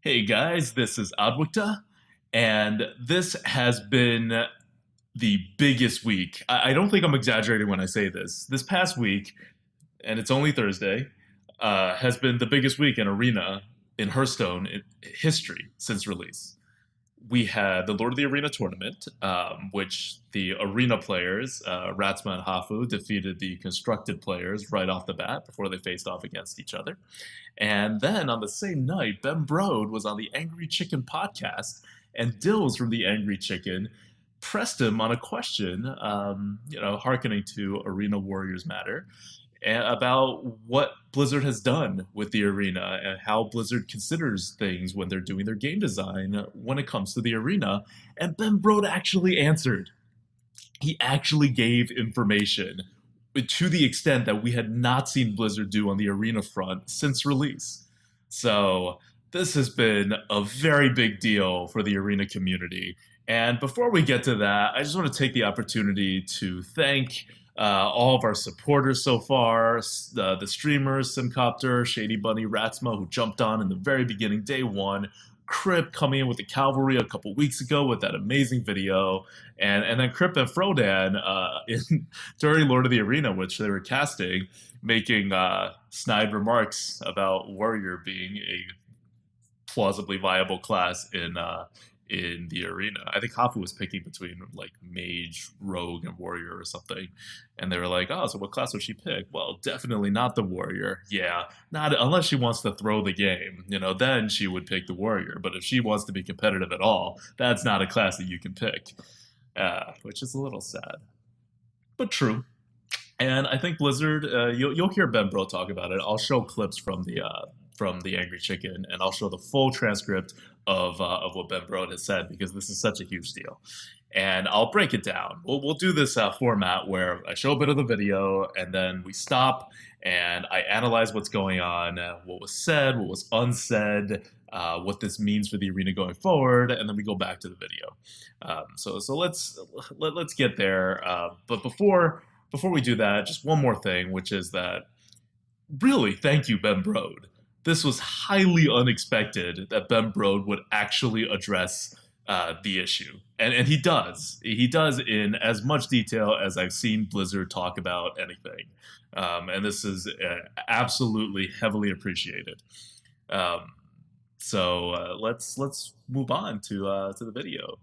Hey guys, this is Adwikta, and this has been the biggest week. I don't think I'm exaggerating when I say this. This past week, and it's only Thursday, has been the biggest week in Arena in Hearthstone history since release. We had the Lord of the Arena tournament, which the arena players, Ratsma and Hafu, defeated the constructed players right off the bat before they faced off against each other. And then on the same night, Ben Brode was on the Angry Chicken podcast, and Dills from the Angry Chicken pressed him on a question, hearkening to Arena Warriors Matter, about what Blizzard has done with the arena and how Blizzard considers things when they're doing their game design when it comes to the arena. And Ben Brode actually answered. He actually gave information to the extent that we had not seen Blizzard do on the arena front since release. So this has been a very big deal for the arena community. And before we get to that, I just want to take the opportunity to thank all of our supporters so far, the streamers, Simcopter, Shady Bunny, Ratsma, who jumped on in the very beginning, day one, Crip coming in with the cavalry a couple weeks ago with that amazing video, and then Crip and Frodan during Lord of the Arena, which they were casting, making snide remarks about Warrior being a plausibly viable class in the arena. I think Hafu was picking between like Mage, Rogue, and Warrior or something. And they were like, oh, so what class would she pick? Well, definitely not the Warrior. Yeah, not unless she wants to throw the game. Then she would pick the Warrior. But if she wants to be competitive at all, that's not a class that you can pick. Which is a little sad. But true. And I think Blizzard, you'll hear Ben Bro talk about it. I'll show clips from the Angry Chicken, and I'll show the full transcript of what Ben Brode has said, because this is such a huge deal. And I'll break it down. We'll do this format where I show a bit of the video, and then we stop, and I analyze what's going on, what was said, what was unsaid, what this means for the arena going forward, and then we go back to the video. So let's get there. But before we do that, just one more thing, which is that really, thank you, Ben Brode. This was highly unexpected that Ben Brode would actually address the issue. And he does. He does in as much detail as I've seen Blizzard talk about anything. And this is absolutely heavily appreciated. So let's move on to the video.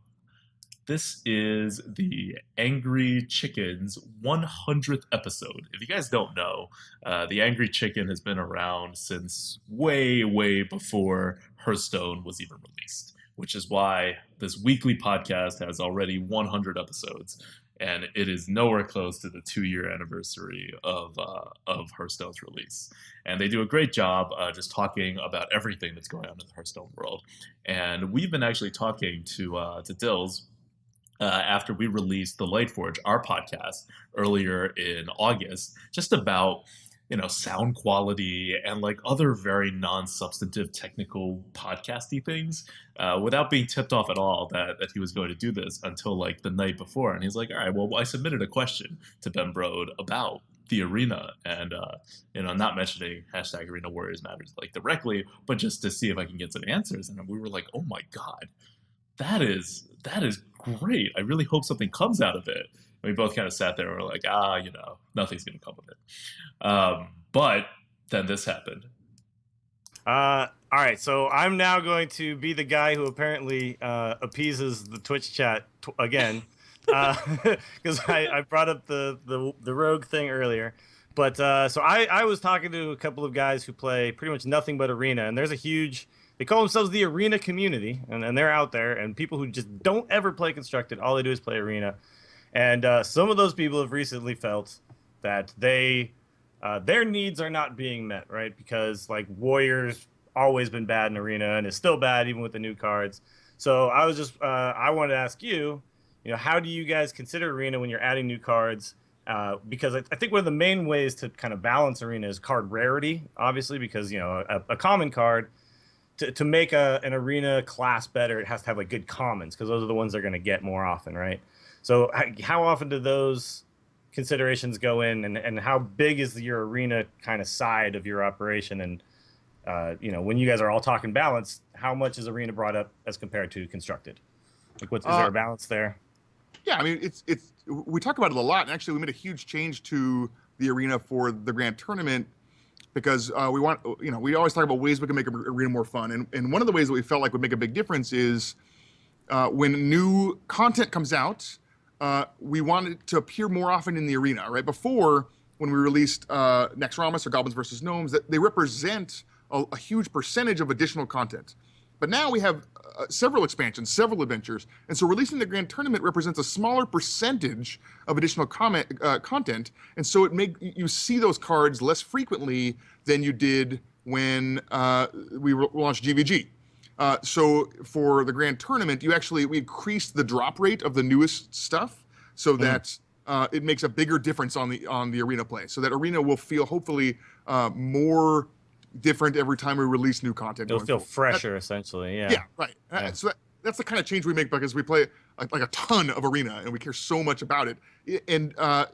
This is the Angry Chicken's 100th episode. If you guys don't know, the Angry Chicken has been around since way, way before Hearthstone was even released, which is why this weekly podcast has already 100 episodes, and it is nowhere close to the 2-year anniversary of Hearthstone's release. And they do a great job just talking about everything that's going on in the Hearthstone world. And we've been actually talking to Dills after we released the Lightforge, our podcast, earlier in August, just about sound quality and like other very non-substantive technical podcasty things, without being tipped off at all that he was going to do this until like the night before. And he's like, all right, well, I submitted a question to Ben Brode about the arena, and not mentioning hashtag Arena Warriors Matters like directly, but just to see if I can get some answers. And we were like, oh my god, that is great. I really hope something comes out of it. And we both kind of sat there and were like, nothing's going to come of it. But then this happened. All right, so I'm now going to be the guy who apparently appeases the Twitch chat again, because I brought up the rogue thing earlier. But so I was talking to a couple of guys who play pretty much nothing but arena, and there's a huge, they call themselves the arena community, and they're out there, and people who just don't ever play constructed, all they do is play arena. And some of those people have recently felt that their needs are not being met, right? Because like Warriors always been bad in arena and is still bad even with the new cards. So I was just I wanted to ask you, how do you guys consider arena when you're adding new cards? Because I think one of the main ways to kind of balance arena is card rarity, obviously, because a common card, to make an arena class better, it has to have like good commons, because those are the ones they're going to get more often, right? So how often do those considerations go in, and how big is your arena kind of side of your operation? And when you guys are all talking balance, how much is Arena brought up as compared to Constructed? Like, is there Uh, a balance there? Yeah, I mean, it's we talk about it a lot, and actually, we made a huge change to the arena for the Grand Tournament because we want, we always talk about ways we can make arena more fun, and one of the ways that we felt like would make a big difference is when new content comes out, we want it to appear more often in the arena. Right before, when we released Nexramas or Goblins versus Gnomes, that they represent a huge percentage of additional content. But now we have several expansions, several adventures, and so releasing the Grand Tournament represents a smaller percentage of additional content, and so you see those cards less frequently than you did when we launched GVG. So for the Grand Tournament, we increased the drop rate of the newest stuff, so that it makes a bigger difference on the arena play. So that arena will feel hopefully more different every time we release new content. It'll feel fresher, essentially. Yeah. Yeah, right. Yeah. So that's the kind of change we make because we play like a ton of arena and we care so much about it. And I'm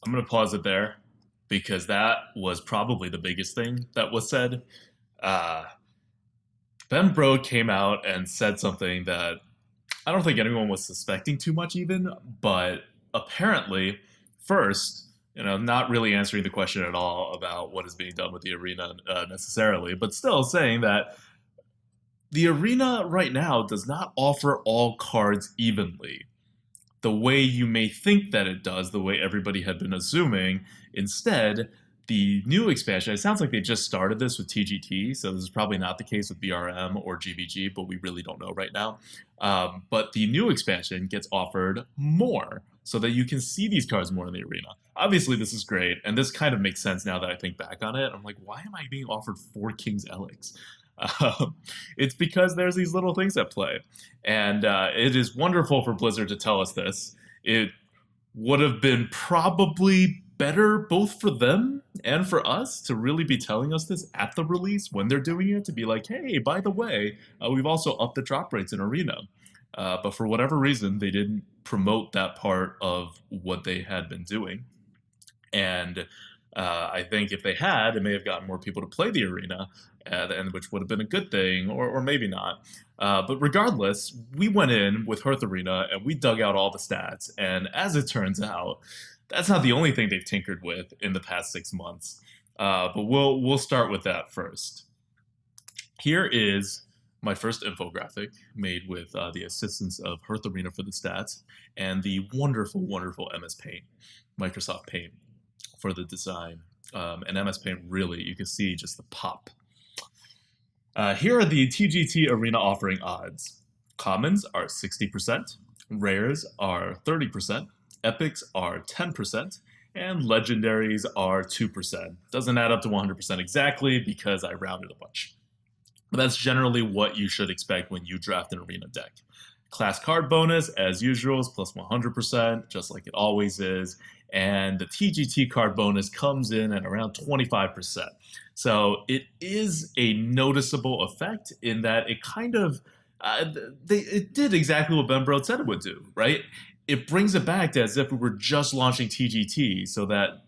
going to pause it there because that was probably the biggest thing that was said. Ben Brode came out and said something that I don't think anyone was suspecting too much even, but apparently, first, not really answering the question at all about what is being done with the arena necessarily, but still saying that the arena right now does not offer all cards evenly. The way you may think that it does, the way everybody had been assuming. Instead, the new expansion, it sounds like they just started this with TGT, so this is probably not the case with BRM or GVG, but we really don't know right now. But the new expansion gets offered more so that you can see these cards more in the arena. Obviously, this is great, and this kind of makes sense now that I think back on it. I'm like, why am I being offered 4 King's Elix? It's because there's these little things at play. And it is wonderful for Blizzard to tell us this. It would have been probably better both for them and for us to really be telling us this at the release when they're doing it, to be like, hey, by the way, we've also upped the drop rates in Arena. But for whatever reason, they didn't promote that part of what they had been doing. And I think if they had, it may have gotten more people to play the arena, and which would have been a good thing, or maybe not. But regardless, we went in with Hearth Arena and we dug out all the stats. And as it turns out, that's not the only thing they've tinkered with in the past 6 months. But we'll start with that first. Here is my first infographic made with the assistance of Hearth Arena for the stats and the wonderful, wonderful MS Paint, Microsoft Paint, for the design. And MS Paint, really, you can see just the pop. Here are the TGT Arena offering odds. Commons are 60%, rares are 30%, epics are 10%, and legendaries are 2%. Doesn't add up to 100% exactly because I rounded a bunch. But that's generally what you should expect when you draft an arena deck. Class card bonus, as usual, is plus 100%, just like it always is. And the TGT card bonus comes in at around 25%. So it is a noticeable effect in that it kind of, it did exactly what Ben Brode said it would do, right? It brings it back to as if we were just launching TGT, so that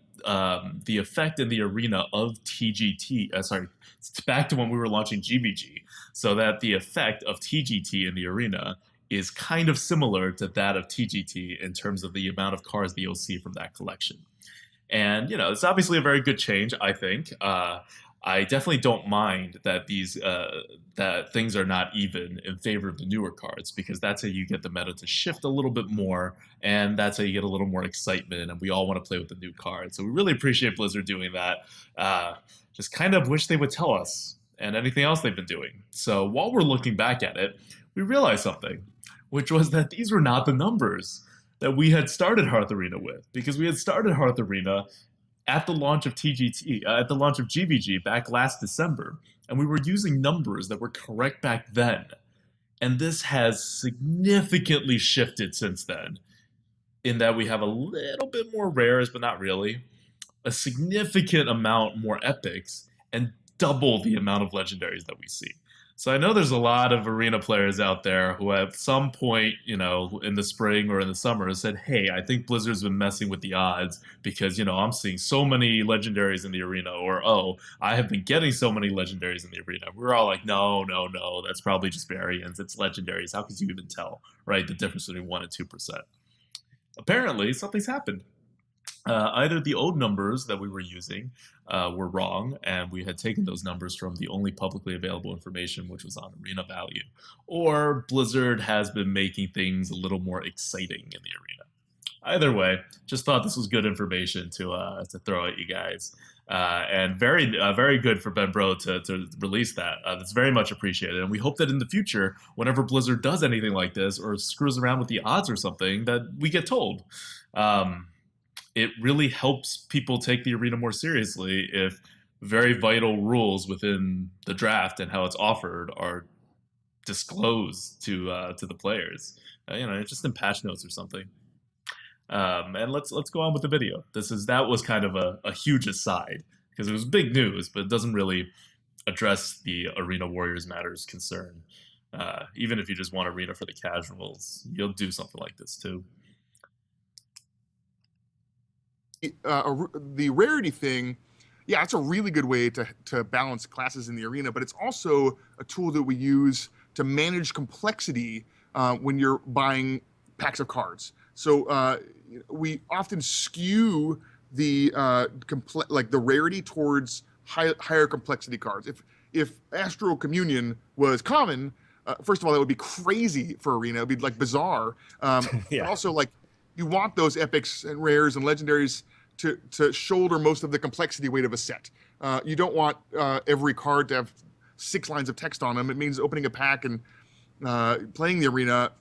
the effect in the arena of TGT, it's back to when we were launching GVG, so that the effect of TGT in the arena is kind of similar to that of TGT in terms of the amount of cards that you'll see from that collection. And, it's obviously a very good change, I think. I definitely don't mind that that things are not even in favor of the newer cards, because that's how you get the meta to shift a little bit more, and that's how you get a little more excitement, and we all want to play with the new cards. So we really appreciate Blizzard doing that. Just kind of wish they would tell us and anything else they've been doing. So while we're looking back at it, we realized something, which was that these were not the numbers that we had started Hearth Arena with, because we had started Hearth Arena at the launch of TGT, at the launch of GVG back last December, and we were using numbers that were correct back then. And this has significantly shifted since then, in that we have a little bit more rares, but not really, a significant amount more epics, and double the amount of legendaries that we see. So I know there's a lot of arena players out there who at some point, in the spring or in the summer said, "Hey, I think Blizzard's been messing with the odds because, I'm seeing so many legendaries in the arena," or, "Oh, I have been getting so many legendaries in the arena." We're all like, "No, no, no, that's probably just variants. It's legendaries. How could you even tell, right? The difference between 1% and 2%." Apparently, something's happened. Either the old numbers that we were using were wrong, and we had taken those numbers from the only publicly available information, which was on arena value, or Blizzard has been making things a little more exciting in the arena. Either way, just thought this was good information to throw at you guys. And very good for Ben Brode to release that. That's very much appreciated. And we hope that in the future, whenever Blizzard does anything like this or screws around with the odds or something, that we get told. It really helps people take the arena more seriously if very vital rules within the draft and how it's offered are disclosed to the players. Just in patch notes or something. And let's go on with the video. That was kind of a huge aside because it was big news, but it doesn't really address the Arena Warriors Matters concern. Even if you just want arena for the casuals, you'll do something like this too. The rarity thing, yeah, it's a really good way to balance classes in the arena, but it's also a tool that we use to manage complexity when you're buying packs of cards. So we often skew the the rarity towards higher complexity cards. If Astral Communion was common, first of all, that would be crazy for arena. It'd be like bizarre. Yeah. But also, like, you want those epics and rares and legendaries to shoulder most of the complexity weight of a set. You don't want every card to have 6 lines of text on them. It means opening a pack and playing the arena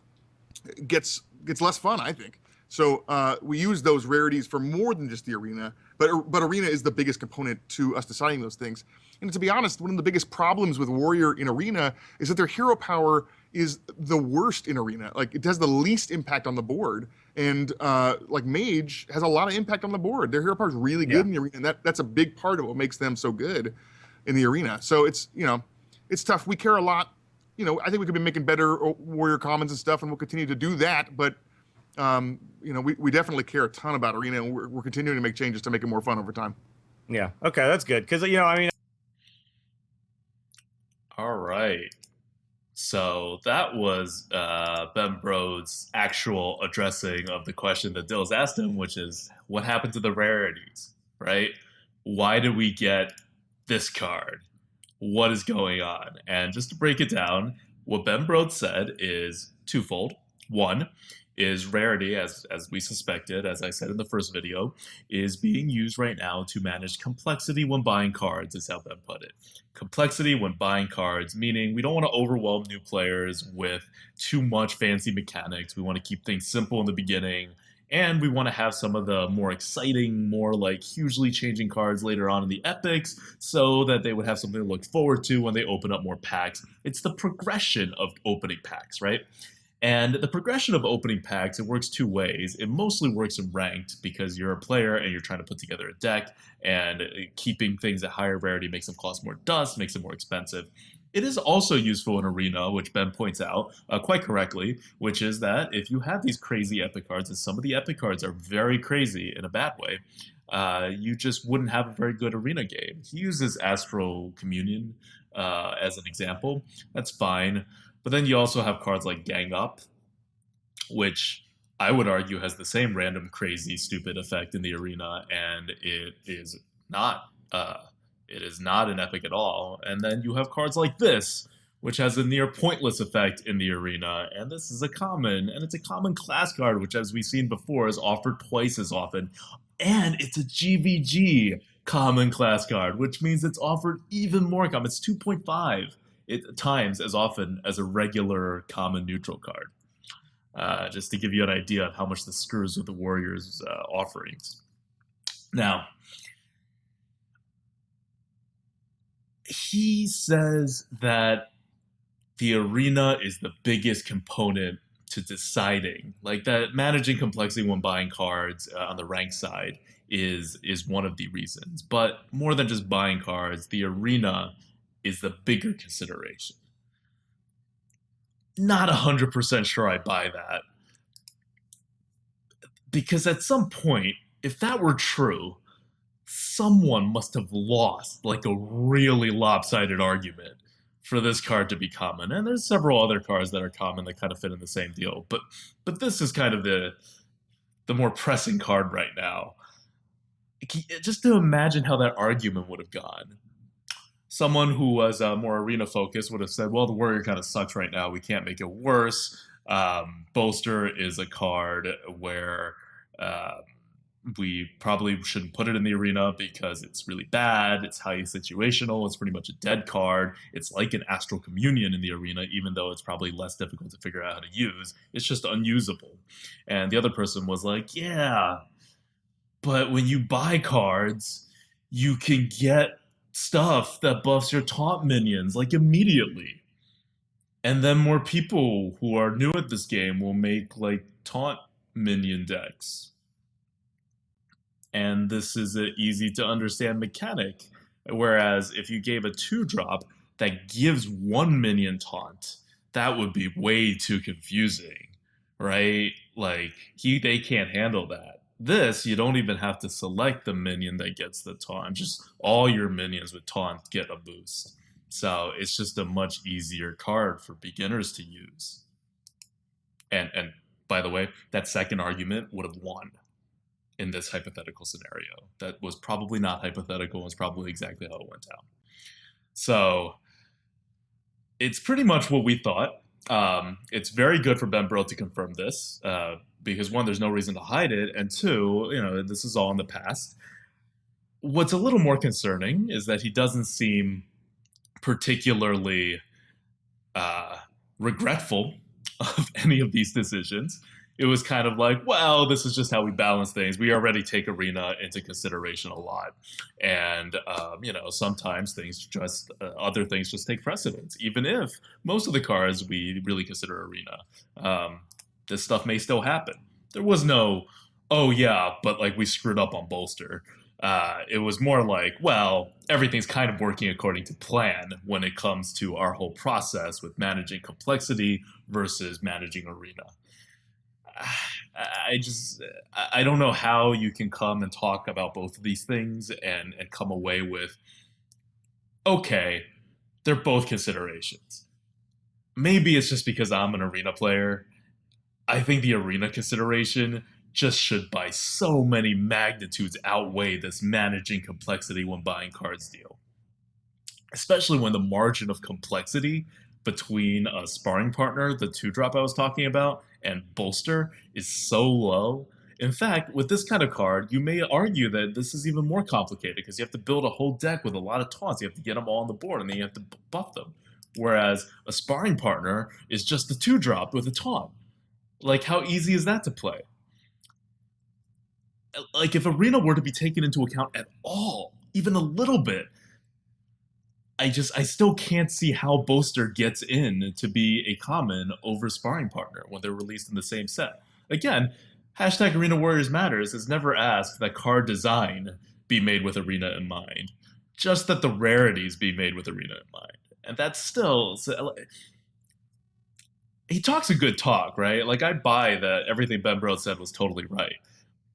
gets less fun, I think. So we use those rarities for more than just the arena, but arena is the biggest component to us deciding those things. And to be honest, one of the biggest problems with Warrior in arena is that their hero power is the worst in arena. Like, it has the least impact on the board, and like Mage has a lot of impact on the board. Their hero power is really good in the arena, and that's a big part of what makes them so good in the arena. So it's it's tough. We care a lot. I think we could be making better Warrior commons and stuff, and we'll continue to do that. But we definitely care a ton about arena, and we're continuing to make changes to make it more fun over time. Yeah. Okay, that's good because All right. So that was Ben Brode's actual addressing of the question that Dills asked him, which is, what happened to the rarities, right? Why did we get this card? What is going on? And just to break it down, what Ben Brode said is twofold. One is rarity, as we suspected, as I said in the first video, is being used right now to manage complexity when buying cards, is how Ben put it. Complexity when buying cards, meaning we don't want to overwhelm new players with too much fancy mechanics. We want to keep things simple in the beginning, and we want to have some of the more exciting, more like hugely changing cards later on in the epics so that they would have something to look forward to when they open up more packs. It's the progression of opening packs, right? And the progression of opening packs, it works two ways. It mostly works in ranked because you're a player and you're trying to put together a deck, and keeping things at higher rarity makes them cost more dust, makes it more expensive. It is also useful in arena, which Ben points out quite correctly, which is that if you have these crazy epic cards, and some of the epic cards are very crazy in a bad way, you just wouldn't have a very good arena game. He uses Astral Communion as an example. That's fine. But then you also have cards like Gang Up, which I would argue has the same random, crazy, stupid effect in the arena, and it is not an epic at all. And then you have cards like this, which has a near pointless effect in the arena, and this is a common, and it's a common class card, which, as we've seen before, is offered twice as often. And it's a GVG common class card, which means it's offered even more common. It's 2.5 times as often as a regular common neutral card. Just to give you an idea of how much this screws with the Warriors' offerings. Now, he says that the arena is the biggest component to deciding, like that managing complexity when buying cards on the rank side is one of the reasons. But more than just buying cards, the arena is the bigger consideration. not 100% sure I buy that. Because at some point, if that were true, someone must have lost like a really lopsided argument for this card to be common. And there's several other cards that are common that kind of fit in the same deal. But this is kind of the more pressing card right now. Just to imagine how that argument would have gone. Someone who was more arena focused would have said, well, the warrior kind of sucks right now. We can't make it worse. Bolster is a card where we probably shouldn't put it in the arena because it's really bad. It's highly situational. It's pretty much a dead card. It's like an Astral Communion in the arena, even though it's probably less difficult to figure out how to use. It's just unusable. And the other person was like, yeah, but when you buy cards, you can get stuff that buffs your taunt minions like immediately. And then more people who are new at this game will make like taunt minion decks. And this is an easy to understand mechanic. Whereas if you gave a 2-drop that gives 1 minion taunt, that would be way too confusing, right? Like they can't handle that. This, you don't even have to select the minion that gets the taunt. Just all your minions with taunt get a boost. So it's just a much easier card for beginners to use. And by the way, that second argument would have won in this hypothetical scenario. That was probably not hypothetical. It's probably exactly how it went down. So it's pretty much what we thought. It's very good for Ben Brode to confirm this. Because one, there's no reason to hide it, and two, this is all in the past. What's a little more concerning is that he doesn't seem particularly regretful of any of these decisions. It was kind of like, well, this is just how we balance things. We already take arena into consideration a lot, and sometimes other things just take precedence, even if most of the cards we really consider arena. This stuff may still happen. There was no, oh yeah, but like we screwed up on bolster. It was more like, well, everything's kind of working according to plan when it comes to our whole process with managing complexity versus managing arena. I don't know how you can come and talk about both of these things and come away with, okay, they're both considerations. Maybe it's just because I'm an arena player. I think the arena consideration just should by so many magnitudes outweigh this managing complexity when buying cards deal. Especially when the margin of complexity between a sparring partner, the 2-drop I was talking about, and bolster is so low. In fact, with this kind of card, you may argue that this is even more complicated because you have to build a whole deck with a lot of taunts. You have to get them all on the board and then you have to buff them. Whereas a sparring partner is just a 2-drop with a taunt. Like, how easy is that to play? Like, if arena were to be taken into account at all, even a little bit, I still can't see how bolster gets in to be a common over sparring partner when they're released in the same set. Again, hashtag Arena Warriors Matters has never asked that card design be made with arena in mind, just that the rarities be made with arena in mind. And that's still... He talks a good talk, right? Like, I buy that everything Ben Brode said was totally right.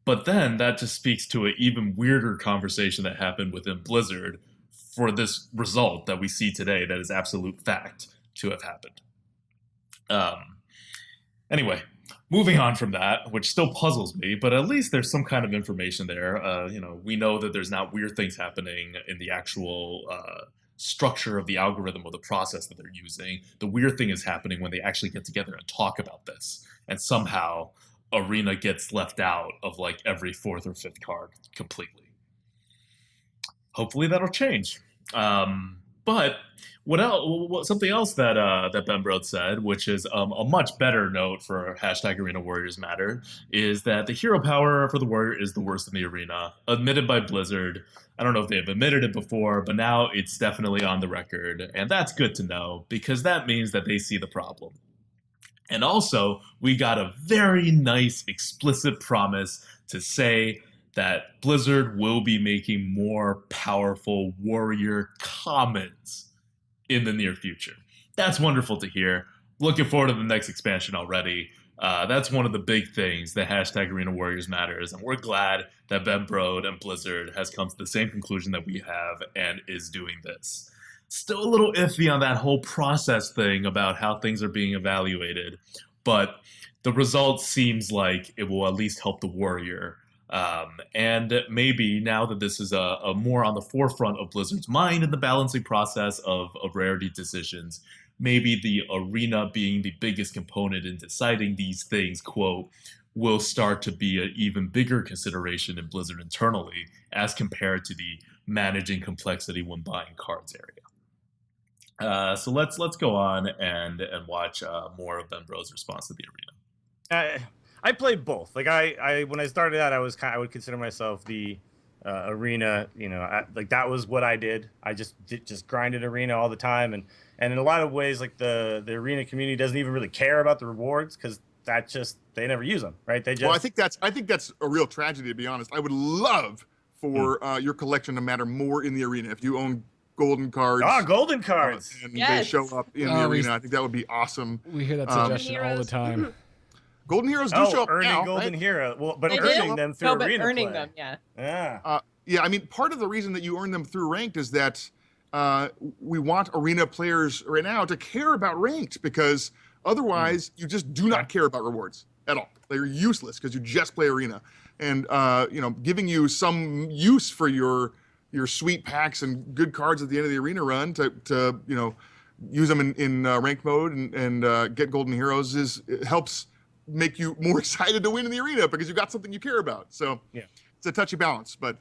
But then that just speaks to an even weirder conversation that happened within Blizzard for this result that we see today that is absolute fact to have happened. Anyway, moving on from that, which still puzzles me, but at least there's some kind of information there. We know that there's not weird things happening in the actual structure of the algorithm or the process that they're using. The weird thing is happening when they actually get together and talk about this, and somehow arena gets left out of like every 4th or 5th card completely. Hopefully that'll change. But what else? Something else that Ben Brode said, which is a much better note for hashtag Arena Warriors Matter, is that the hero power for the warrior is the worst in the arena, admitted by Blizzard. I don't know if they've admitted it before, but now it's definitely on the record, and that's good to know because that means that they see the problem. And also, we got a very nice explicit promise to say that Blizzard will be making more powerful warrior commons in the near future. That's wonderful to hear. looking forward to the next expansion already. That's one of the big things that hashtag Arena Warriors matters, and we're glad that Ben Brode and Blizzard has come to the same conclusion that we have and is doing this. Still a little iffy on that whole process thing about how things are being evaluated, but the result seems like it will at least help the Warrior. And maybe now that this is a more on the forefront of Blizzard's mind in the balancing process of rarity decisions, maybe the arena being the biggest component in deciding these things, quote, will start to be an even bigger consideration in Blizzard internally as compared to the managing complexity when buying cards area. So let's go on and watch more of Ben Bro's response to the arena. I played both. Like I when I started out, I would consider myself the arena. Like that was what I did. I just grinded arena all the time, and in a lot of ways, like the arena community doesn't even really care about the rewards because they never use them, right? They just. Well, I think that's a real tragedy, to be honest. I would love for your collection to matter more in the arena. If you own golden cards. Golden cards. And they show up in the arena. I think that would be awesome. We hear that suggestion all the time. Golden heroes do show up earning now, golden right? hero. Well, but earning them through arena earning play. them, yeah. Yeah. Yeah, I mean, part of the reason that you earn them through ranked is that we want arena players right now to care about ranked, because otherwise you just do not care about rewards at all. They're useless because you just play arena. And giving you some use for your sweet packs and good cards at the end of the arena run to use them in ranked mode and get golden heroes it helps make you more excited to win in the arena because you got something you care about. So it's a touchy balance, but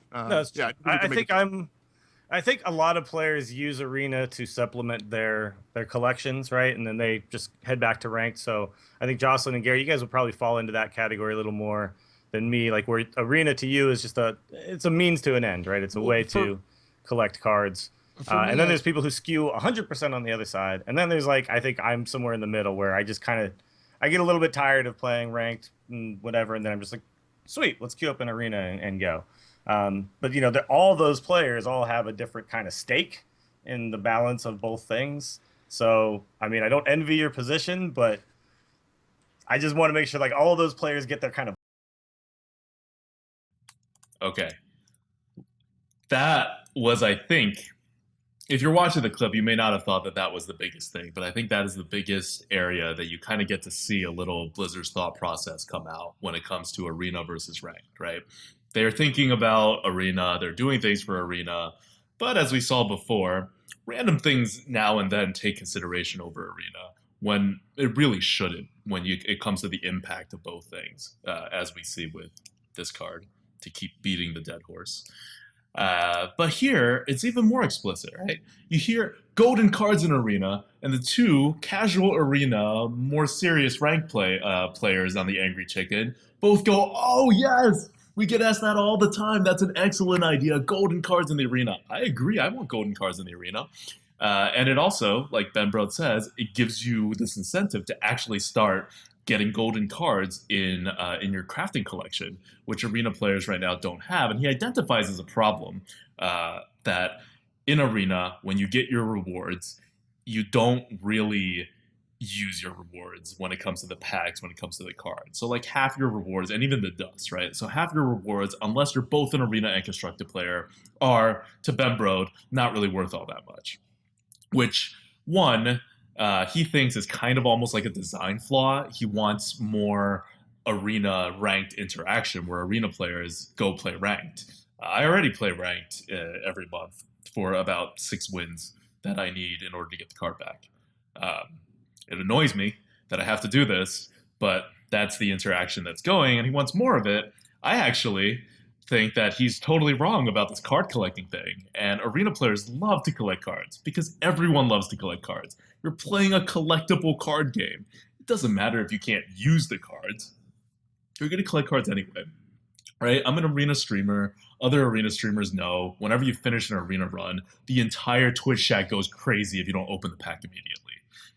yeah, I think a lot of players use arena to supplement their collections, right? And then they just head back to ranked. So I think Jocelyn and Gary, you guys will probably fall into that category a little more than me. Like where arena to you is just it's a means to an end, right? It's a way to collect cards. And then there's people who skew 100% on the other side. And then there's I think I'm somewhere in the middle where I just I get a little bit tired of playing ranked and whatever. And then I'm just like, sweet, let's queue up an arena and go. But all those players all have a different kind of stake in the balance of both things. So, I mean, I don't envy your position, but I just want to make sure all of those players get their kind of. Okay. That was, I think, if you're watching the clip, you may not have thought that was the biggest thing, but I think that is the biggest area that you kind of get to see a little Blizzard's thought process come out when it comes to arena versus ranked, right? They're thinking about arena, they're doing things for arena, but as we saw before, random things now and then take consideration over arena when it really shouldn't when it comes to the impact of both things, as we see with this card, to keep beating the dead horse. But here, it's even more explicit, right? You hear golden cards in arena, and the two casual arena, more serious rank players on the Angry Chicken both go, oh yes, we get asked that all the time. That's an excellent idea. Golden cards in the arena. I agree. I want golden cards in the arena. And it also, like Ben Brode says, it gives you this incentive to actually start getting golden cards in your crafting collection, which arena players right now don't have. And he identifies as a problem that in arena, when you get your rewards, you don't really use your rewards when it comes to the packs, when it comes to the cards. So half your rewards, and even the dust, right? So half your rewards, unless you're both an arena and constructed player, are, to Ben Brode, not really worth all that much. Which, one, he thinks is kind of almost like a design flaw. He wants more arena ranked interaction where arena players go play ranked. I already play ranked every month for about 6 wins that I need in order to get the card back. It annoys me that I have to do this, but that's the interaction that's going, and he wants more of it. I actually think that he's totally wrong about this card collecting thing, and arena players love to collect cards because everyone loves to collect cards. You're playing a collectible card game. It doesn't matter if you can't use the cards. You're going to collect cards anyway, right? I'm an arena streamer. Other arena streamers know whenever you finish an arena run, the entire Twitch chat goes crazy if you don't open the pack immediately.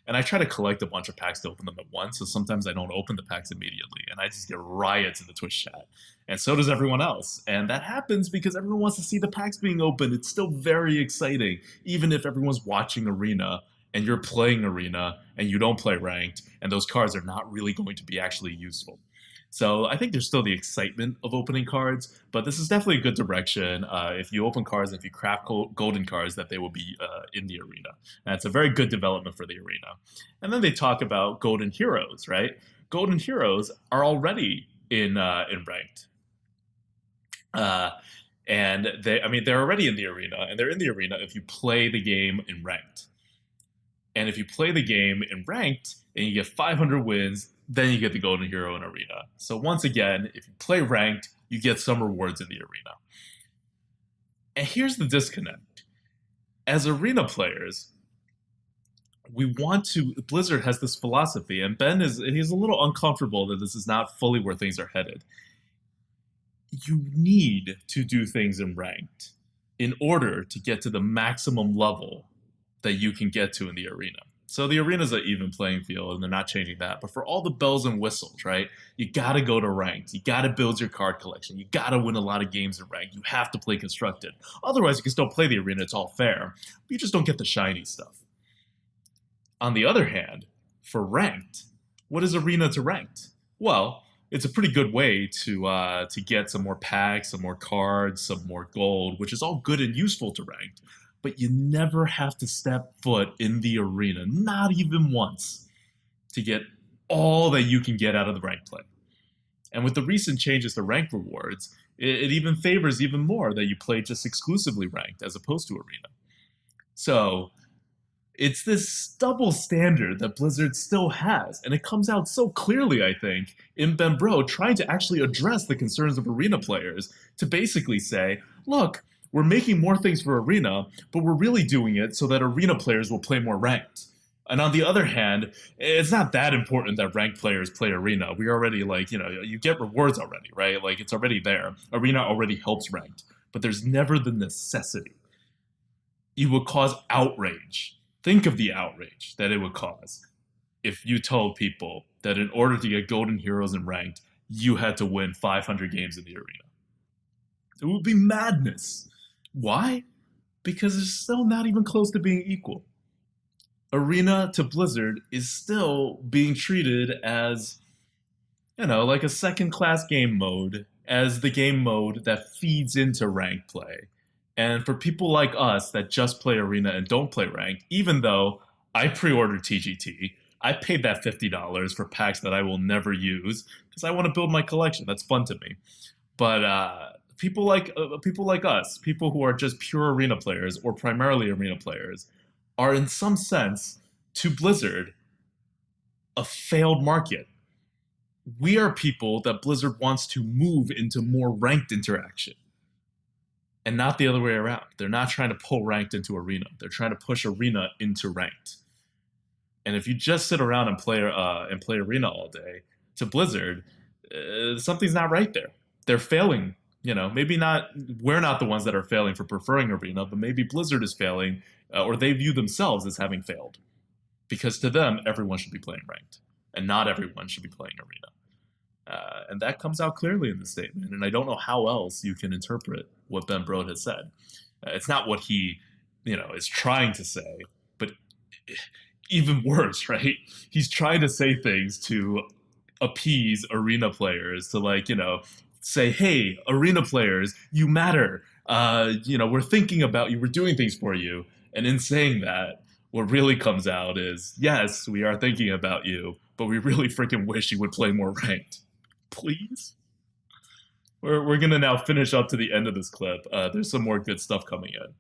And I try to collect a bunch of packs to open them at once, so sometimes I don't open the packs immediately, and I just get riots in the Twitch chat. And so does everyone else. And that happens because everyone wants to see the packs being opened. It's still very exciting, even if everyone's watching Arena and you're playing Arena and you don't play ranked, and those cards are not really going to be actually useful. So I think there's still the excitement of opening cards, but this is definitely a good direction. If you open cards, if you craft golden cards, that they will be in the Arena. And it's a very good development for the Arena. And then they talk about golden heroes, right? Golden heroes are already in ranked. And they're already in the Arena, and they're in the Arena if you play the game in ranked. And if you play the game in ranked and you get 500 wins, then you get the golden hero in Arena. So once again, if you play ranked, you get some rewards in the Arena. And here's the disconnect. As Arena players, Blizzard has this philosophy, and he's a little uncomfortable that this is not fully where things are headed. You need to do things in ranked in order to get to the maximum level that you can get to in the Arena. So the Arena is an even playing field, and they're not changing that. But for all the bells and whistles, right, you got to go to ranked. You got to build your card collection. You got to win a lot of games in ranked. You have to play constructed. Otherwise, you can still play the Arena. It's all fair. But you just don't get the shiny stuff. On the other hand, for ranked, what is Arena to ranked? Well, it's a pretty good way to get some more packs, some more cards, some more gold, which is all good and useful to ranked. But you never have to step foot in the Arena, not even once, to get all that you can get out of the ranked play. And with the recent changes to rank rewards, it even favors even more that you play just exclusively ranked as opposed to Arena. So it's this double standard that Blizzard still has, and it comes out so clearly, I think, in Brode trying to actually address the concerns of Arena players to basically say, look, we're making more things for Arena, but we're really doing it so that Arena players will play more ranked. And on the other hand, it's not that important that ranked players play Arena. We already, you get rewards already, right? Like, it's already there. Arena already helps ranked, but there's never the necessity. It would cause outrage. Think of the outrage that it would cause if you told people that in order to get golden heroes in ranked, you had to win 500 games in the Arena. It would be madness. Why? Because it's still not even close to being equal. Arena to Blizzard is still being treated as, like a second-class game mode, as the game mode that feeds into ranked play. And for people like us that just play Arena and don't play ranked, even though I pre-ordered TGT, I paid that $50 for packs that I will never use because I want to build my collection. That's fun to me. But people like us, people who are just pure Arena players or primarily Arena players, are in some sense, to Blizzard, a failed market. We are people that Blizzard wants to move into more ranked interaction, and not the other way around. They're not trying to pull ranked into Arena. They're trying to push Arena into ranked. And if you just sit around and play Arena all day, to Blizzard, something's not right there. They're failing. Maybe not. We're not the ones that are failing for preferring Arena, but maybe Blizzard is failing, or they view themselves as having failed, because to them, everyone should be playing ranked, and not everyone should be playing Arena. And that comes out clearly in the statement, and I don't know how else you can interpret what Brode has said. It's not what he, is trying to say, but even worse, right? He's trying to say things to appease Arena players, to say, hey, Arena players, you matter. We're thinking about you, we're doing things for you. And in saying that, what really comes out is, yes, we are thinking about you, but we really freaking wish you would play more ranked. Please? We're going to now finish up to the end of this clip. There's some more good stuff coming in.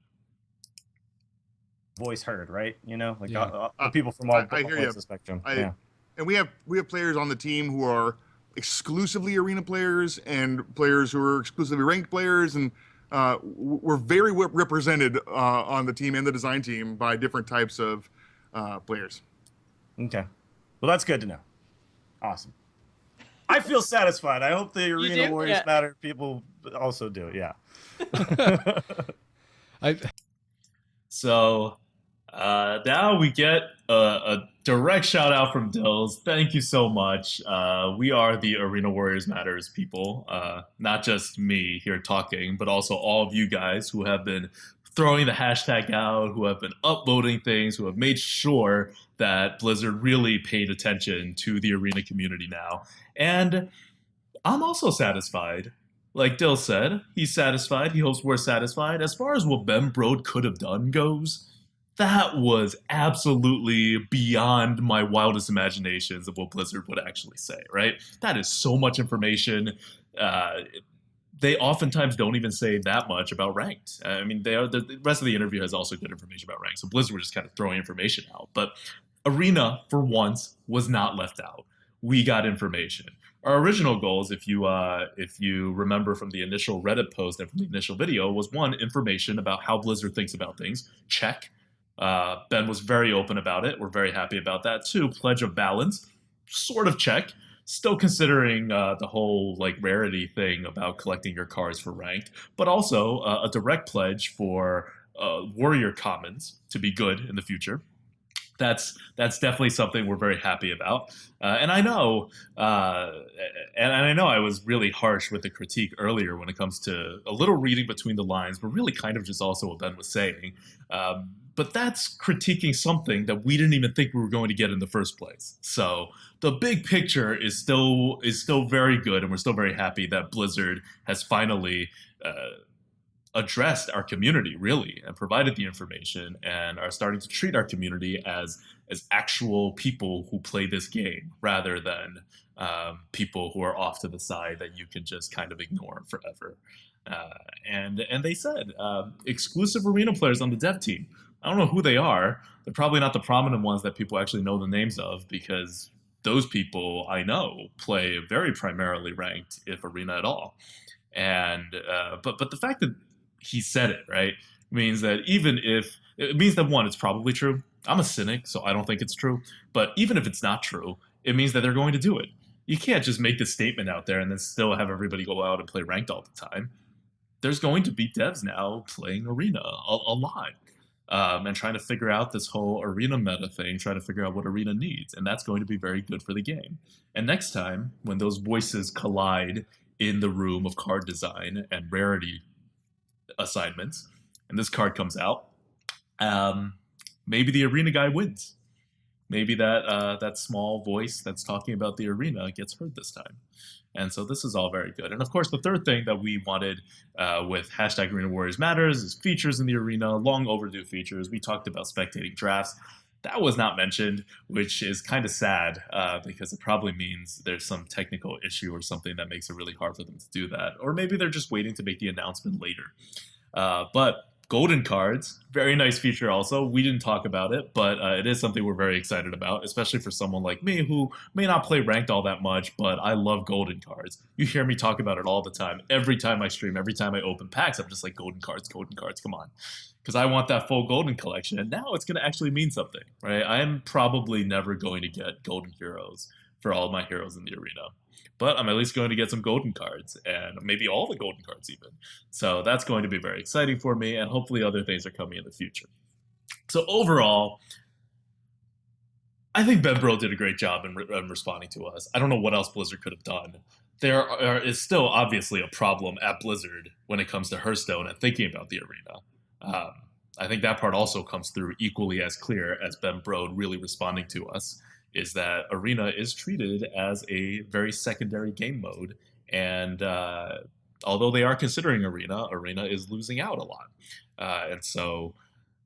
Voice heard, right? Yeah. People from all I hear points you. of the spectrum. And we have players on the team who are exclusively Arena players and players who are exclusively ranked players, and we're very represented on the team and the design team by different types of players. Okay. Well, that's good to know. Awesome. I feel satisfied. I hope the Arena Warriors Matter people also do. Yeah. So now we get a direct shout out from Dills. Thank you so much. We are the Arena Warriors Matters people, not just me here talking, but also all of you guys who have been throwing the hashtag out, who have been upvoting things, who have made sure that Blizzard really paid attention to the arena community now. And I'm also satisfied. Like Dill said, he's satisfied. He hopes we're satisfied. As far as what Ben Brode could have done goes, that was absolutely beyond my wildest imaginations of what Blizzard would actually say, right? That is so much information. Uh, they oftentimes don't even say that much about ranked. I mean, the rest of the interview has also good information about ranked. So Blizzard was just kind of throwing information out. But Arena, for once, was not left out. We got information. Our original goals, if you remember from the initial Reddit post and from the initial video, was one, information about how Blizzard thinks about things. Check. Ben was very open about it. We're very happy about that. Two, pledge of balance. Sort of check. Still considering the whole like rarity thing about collecting your cards for ranked, but also a direct pledge for warrior commons to be good in the future. That's definitely something we're very happy about. And I know I was really harsh with the critique earlier when it comes to a little reading between the lines, but really kind of just also what Ben was saying. But that's critiquing something that we didn't even think we were going to get in the first place. So the big picture is still very good, and we're still very happy that Blizzard has finally addressed our community really and provided the information and are starting to treat our community as actual people who play this game rather than people who are off to the side that you can just kind of ignore forever. And they said exclusive arena players on the dev team. I don't know who they are. They're probably not the prominent ones that people actually know the names of, because those people I know play very primarily ranked, if arena at all. And but the fact that he said it, right, means that it means that one, it's probably true. I'm a cynic, so I don't think it's true. But even if it's not true, it means that they're going to do it. You can't just make this statement out there and then still have everybody go out and play ranked all the time. There's going to be devs now playing arena a lot. And trying to figure out this whole arena meta thing, trying to figure out what arena needs. And that's going to be very good for the game. And next time, when those voices collide in the room of card design and rarity assignments, and this card comes out, maybe the arena guy wins. Maybe that small voice that's talking about the arena gets heard this time. And so this is all very good. And of course, the third thing that we wanted with hashtag Arena Warriors Matters is features in the arena, long overdue features. We talked about spectating drafts. That was not mentioned, which is kind of sad because it probably means there's some technical issue or something that makes it really hard for them to do that. Or maybe they're just waiting to make the announcement later. But golden cards, very nice feature also. We didn't talk about it, but it is something we're very excited about, especially for someone like me who may not play ranked all that much, but I love golden cards. You hear me talk about it all the time. Every time I stream, every time I open packs, I'm just like, golden cards, come on. Because I want that full golden collection, and now it's going to actually mean something, right? I am probably never going to get golden heroes for all my heroes in the arena. But I'm at least going to get some golden cards, and maybe all the golden cards even. So that's going to be very exciting for me, and hopefully other things are coming in the future. So overall, I think Ben Brode did a great job in responding to us. I don't know what else Blizzard could have done. There is still obviously a problem at Blizzard when it comes to Hearthstone and thinking about the arena. I think that part also comes through equally as clear as Ben Brode really responding to us, is that Arena is treated as a very secondary game mode. And although they are considering Arena is losing out a lot. And so,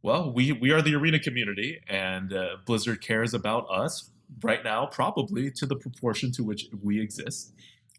well, we are the Arena community, and Blizzard cares about us right now, probably to the proportion to which we exist.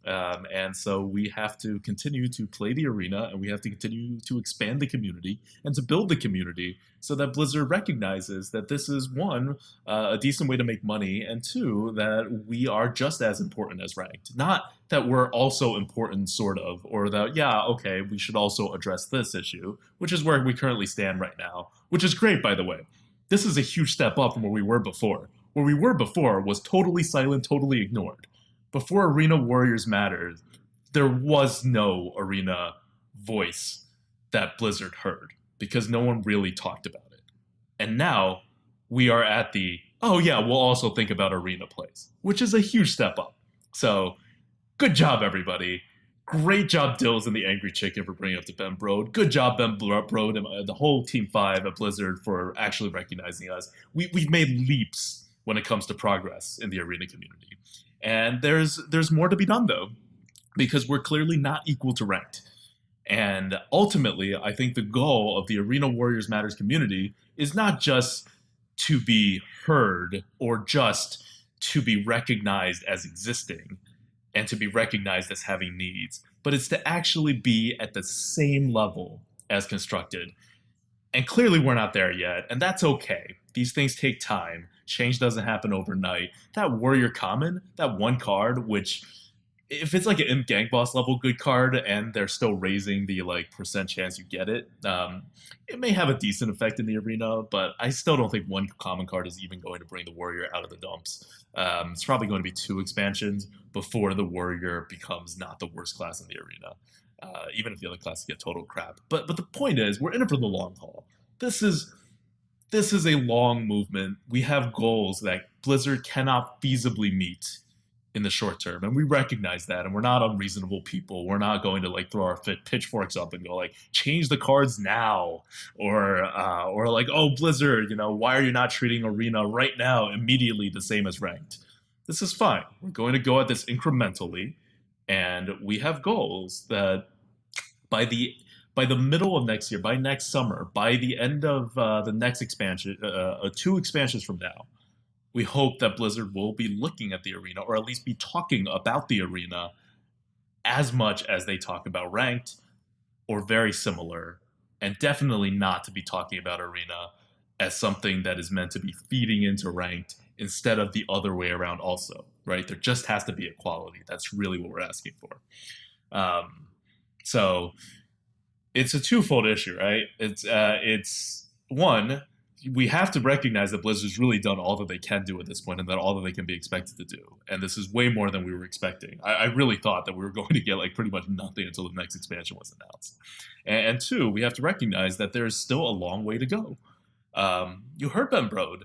And so we have to continue to play the arena, and we have to continue to expand the community and to build the community so that Blizzard recognizes that this is, one, a decent way to make money, and two, that we are just as important as ranked. Not that we're also important, sort of, or that, yeah, okay, we should also address this issue, which is where we currently stand right now, which is great, by the way. This is a huge step up from where we were before. Where we were before was totally silent, totally ignored. Before Arena Warriors Matters, there was no arena voice that Blizzard heard because no one really talked about it. And now we are at the, oh yeah, we'll also think about arena plays, which is a huge step up. So good job, everybody. Great job, Dills and the Angry Chicken, for bringing up to Ben Brode. Good job, Ben Brode, and the whole Team 5 at Blizzard for actually recognizing us. We've made leaps when it comes to progress in the arena community. And there's more to be done, though, because we're clearly not equal to ranked. And ultimately, I think the goal of the Arena Warriors Matters community is not just to be heard or just to be recognized as existing and to be recognized as having needs, but it's to actually be at the same level as Constructed. And clearly we're not there yet, and that's okay. These things take time. Change doesn't happen overnight. That Warrior Common, that one card, which if it's like an imp gang boss level good card and they're still raising the like percent chance you get it, it may have a decent effect in the arena, but I still don't think one common card is even going to bring the Warrior out of the dumps. It's probably going to be 2 expansions before the Warrior becomes not the worst class in the arena, even if the other classes get total crap. But the point is, we're in it for the long haul. This is a long movement. We have goals that Blizzard cannot feasibly meet in the short term, and we recognize that, and we're not unreasonable people. We're not going to like throw our pitchforks up and go like, change the cards now, or like, oh, Blizzard, why are you not treating arena right now immediately the same as ranked? This is fine. We're going to go at this incrementally, and we have goals that by the middle of next year, by next summer, by the end of the next expansion, 2 expansions from now, we hope that Blizzard will be looking at the arena, or at least be talking about the arena as much as they talk about ranked, or very similar, and definitely not to be talking about arena as something that is meant to be feeding into ranked instead of the other way around also, right? There just has to be equality. That's really what we're asking for. So it's a twofold issue, right? It's one, we have to recognize that Blizzard's really done all that they can do at this point, and that all that they can be expected to do. And this is way more than we were expecting. I really thought that we were going to get like pretty much nothing until the next expansion was announced. And 2, we have to recognize that there's still a long way to go. You heard Ben Brode.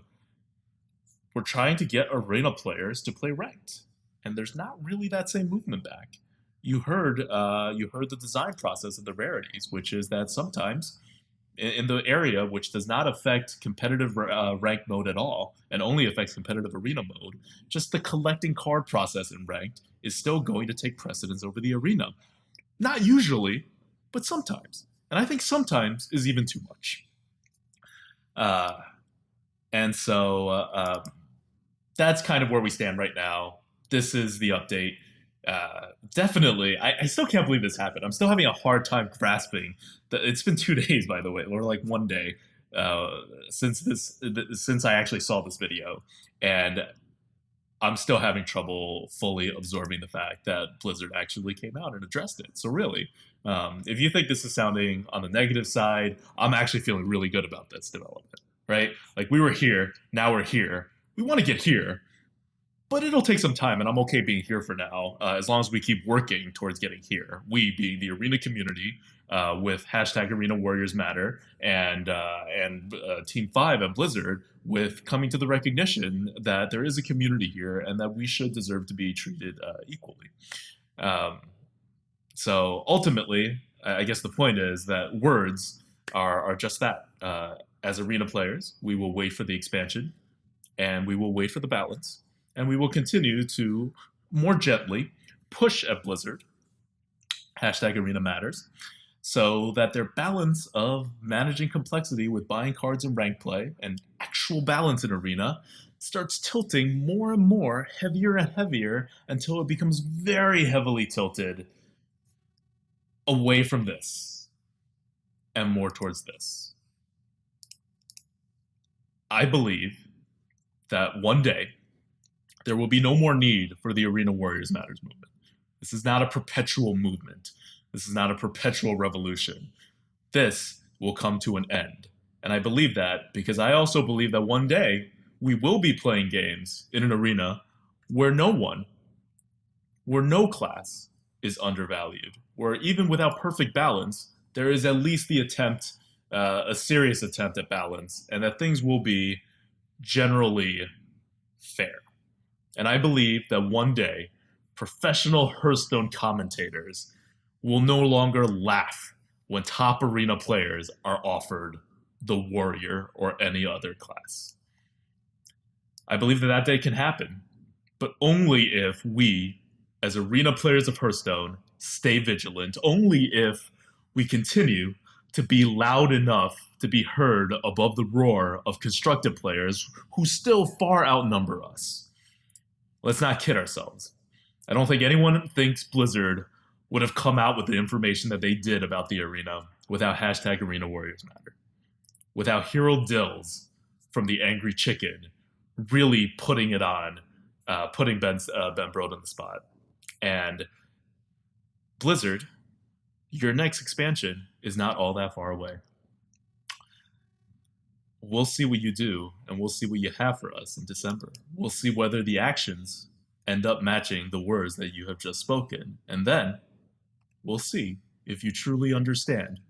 We're trying to get arena players to play ranked, and there's not really that same movement back. You heard the design process of the rarities, which is that sometimes in the area which does not affect competitive ranked mode at all and only affects competitive arena mode, just the collecting card process in ranked is still going to take precedence over the arena. Not usually, but sometimes. And I think sometimes is even too much. And so that's kind of where we stand right now. This is the update. Definitely, I still can't believe this happened. I'm still having a hard time grasping that it's been 2 days, by the way, or like 1 day since I actually saw this video, and I'm still having trouble fully absorbing the fact that Blizzard actually came out and addressed it. So really, if you think this is sounding on the negative side, I'm actually feeling really good about this development, right? Like, we were here, now we're here. We want to get here, but it'll take some time, and I'm okay being here for now, as long as we keep working towards getting here. We being the arena community, with hashtag Arena Warriors Matter, and Team 5 at Blizzard, with coming to the recognition that there is a community here and that we should deserve to be treated equally. So ultimately, I guess the point is that words are just that. As arena players, we will wait for the expansion, and we will wait for the balance. And we will continue to more gently push at Blizzard, hashtag Arena Matters, so that their balance of managing complexity with buying cards in rank play and actual balance in arena starts tilting more and more, heavier and heavier, until it becomes very heavily tilted away from this and more towards this. I believe that one day, there will be no more need for the Arena Warriors Matters movement. This is not a perpetual movement. This is not a perpetual revolution. This will come to an end. And I believe that because I also believe that one day we will be playing games in an arena where no class is undervalued, where even without perfect balance, there is at least the attempt, a serious attempt at balance, and that things will be generally fair. And I believe that one day, professional Hearthstone commentators will no longer laugh when top arena players are offered the warrior or any other class. I believe that day can happen, but only if we, as arena players of Hearthstone, stay vigilant, only if we continue to be loud enough to be heard above the roar of constructive players who still far outnumber us. Let's not kid ourselves. I don't think anyone thinks Blizzard would have come out with the information that they did about the arena without hashtag Arena Warriors Matter. Without Hero Dills from the Angry Chicken really putting it on, putting Ben Brode on the spot. And Blizzard, your next expansion is not all that far away. We'll see what you do, and we'll see what you have for us in December. We'll see whether the actions end up matching the words that you have just spoken. And then we'll see if you truly understand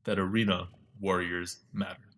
that Arena Warriors matter.